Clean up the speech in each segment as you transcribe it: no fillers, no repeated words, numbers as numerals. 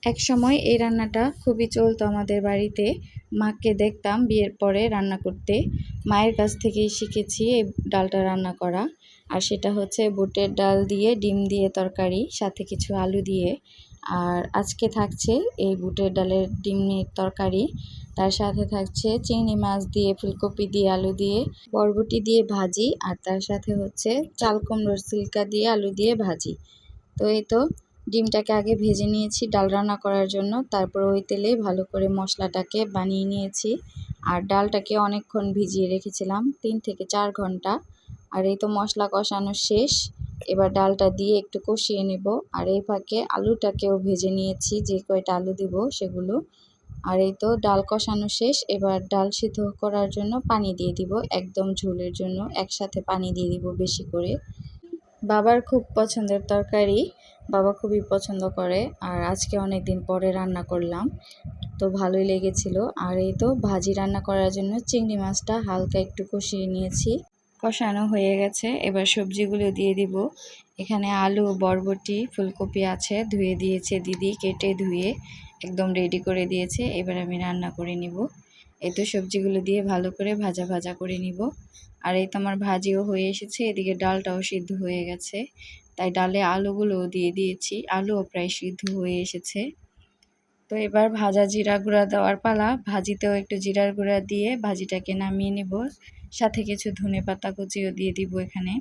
একসময় এই রান্নাটা খুবই চলতো আমাদের বাড়িতে। মাকে দেখতাম বিয়ের পরে রান্না করতে। মায়ের কাছ থেকেই শিখেছি এই ডালটা রান্না করা। আর সেটা হচ্ছে বুটের ডাল দিয়ে ডিম দিয়ে তরকারি, সাথে কিছু আলু দিয়ে। আর আজকে থাকছে এই বুটের ডালের ডিমের তরকারি, তার সাথে থাকছে চিংড়ি মাছ দিয়ে, ফুলকপি দিয়ে, আলু দিয়ে, বরবটি দিয়ে ভাজি, আর তার সাথে হচ্ছে চাল কুমড়োর সিলকা দিয়ে আলু দিয়ে ভাজি। তো এই তো ডিমটাকে আগে ভেজে নিয়েছি ডাল রান্না করার জন্য, তারপর ওই তেলেই ভালো করে মশলাটাকে বানিয়ে নিয়েছি। আর ডালটাকে অনেকক্ষণ ভিজিয়ে রেখেছিলাম, 3 থেকে 4 ঘন্টা। আর এই তো মশলা কষানো শেষ, এবার ডালটা দিয়ে একটু কষিয়ে নেব। আর এই ফাঁকে আলুটাকেও ভেজে নিয়েছি, যে কয়টা আলু দিব সেগুলো। আর এই তো ডাল কষানো শেষ, এবার ডাল সিদ্ধ করার জন্য পানি দিয়ে দিব, একদম ঝোলের জন্য একসাথে পানি দিয়ে দিব বেশি করে। বাবার খুব পছন্দের তরকারি, বাবা খুবই পছন্দ করে। আর আজকে অনেক দিন পরে রান্না করলাম, তো ভালোই লেগেছিল। আর এই তো ভাজি রান্না করার জন্য চিংড়ি মাছটা হালকা একটু কষিয়ে নিয়েছি, কষানো হয়ে গেছে। এবার সবজিগুলো দিয়ে দিব। এখানে আলু, বরবটি, ফুলকপি আছে, ধুয়ে দিয়েছে দিদি, কেটে ধুয়ে একদম রেডি করে দিয়েছে। এবার আমি রান্না করে নিব। এই তো সবজিগুলো দিয়ে ভালো করে ভাজা ভাজা করে নিব। আর এই তো আমার ভাজিও হয়ে এসেছে, এদিকে ডালটাও সিদ্ধ হয়ে গেছে, তাই ডালে আলুগুলোও দিয়ে দিয়েছি, আলুও প্রায় সিদ্ধ হয়ে এসেছে। তো এবার ভাজা জিরা গুঁড়া দেওয়ার পালা। ভাজিতেও একটু জিরার গুঁড়া দিয়ে ভাজিটাকে নামিয়ে নিব, সাথে কিছু ধনেপাতা কুচিও দিয়ে দিব এখানে।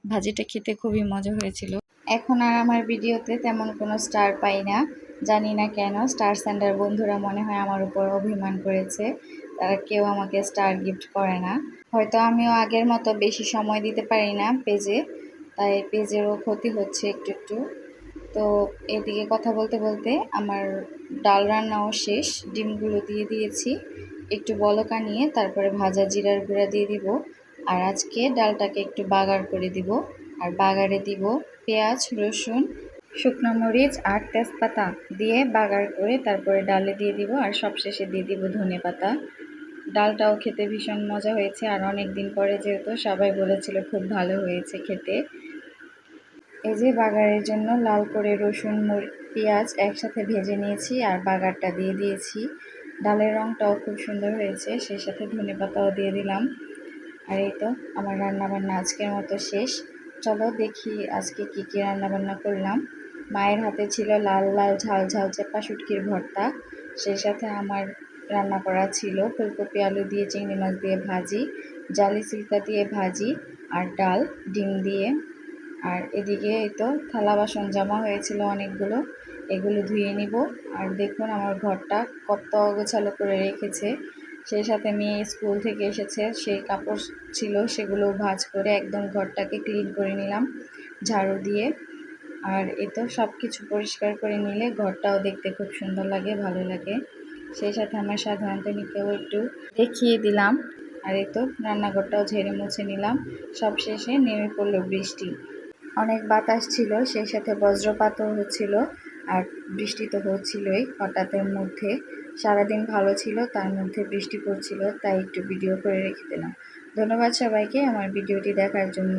ভাজিটা খেতে খুবই মজা হয়েছিল। এখন আর আমার ভিডিওতে তেমন কোনো স্টার পাই না, জানি না কেন। স্টার সেন্টার বন্ধুরা মনে হয় আমার উপর অভিমান করেছে, তারা কেউ আমাকে স্টার গিফট করে না। হয়তো আমিও আগের মতো বেশি সময় দিতে পারি না পেজে, তাই পেজেরও ক্ষতি হচ্ছে একটু একটু। তো এদিকে কথা বলতে বলতে আমার ডাল রান্নাও শেষ, ডিমগুলো দিয়ে দিয়েছি, একটু বলকা নিয়ে তারপরে ভাজা জিরার গুঁড়া দিয়ে দিব। আর আজকে ডালটাকে একটু বাগার করে দিব। আর বাগারে দিব পেঁয়াজ, রসুন, শুকনো মরিচ আর তেজপাতা দিয়ে বাগার করে তারপরে ডালে দিয়ে দিব। আর সবশেষে দিয়ে দিব ধনেপাতা। ডালটাও খেতে ভীষণ মজা হয়েছে, আর অনেক দিন পরে যেহেতু সবাই বলেছিল খুব ভালো হয়েছে খেতে। এই যে বাগারের জন্য লাল করে রসুন, পেঁয়াজ একসাথে ভেজে নিয়েছি আর বাগারটা দিয়ে দিয়েছি। ডালের রঙটাও খুব সুন্দর হয়েছে, সেই সাথে ধনেপাতাও দিয়ে দিলাম। আর এই তো আমার রান্নাবান্না আজকের মতো শেষ। চলো দেখি আজকে কী কী রান্নাবান্না করলাম। মায়ের হাতে ছিল লাল লাল ঝাল ঝাল চেপা শুটকির ভর্তা, সেই সাথে আমার রান্না করা ছিল ফুলকপি আলু দিয়ে চিংড়ি মাছ দিয়ে ভাজি, জালি সিল্কা দিয়ে ভাজি, আর ডাল ডিম দিয়ে। আর এদিকে এই তো থালা বাসন জমা হয়েছিল অনেকগুলো, এগুলো ধুয়ে নিব। আর দেখুন আমার ঘরটা কত অগোছালো করে রেখেছে। সেই সাথে মেয়ে স্কুল থেকে এসেছে, সেই কাপড় ছিল সেগুলো ভাঁজ করে একদম ঘরটাকে ক্লিন করে নিলাম ঝাড়ু দিয়ে। আর এই তো সব কিছু পরিষ্কার করে নিলে ঘরটাও দেখতে খুব সুন্দর লাগে, ভালো লাগে। সেই সাথে আমার সাধারণতনীকেও একটু দেখিয়ে দিলাম। আর এই তো রান্নাঘরটাও ঝেড়ে মুছে নিলাম। সব শেষে নেমে পড়লো বৃষ্টি, অনেক বাতাস ছিল, সেই সাথে বজ্রপাতও হচ্ছিল। আর বৃষ্টি তো হচ্ছিলই হঠাৎের মধ্যে। সারাদিন ভালো ছিল, তার মধ্যে বৃষ্টি পড়ছিল, তাই একটু ভিডিও করে রেখে দিলাম। ধন্যবাদ সবাইকে আমার ভিডিওটি দেখার জন্য।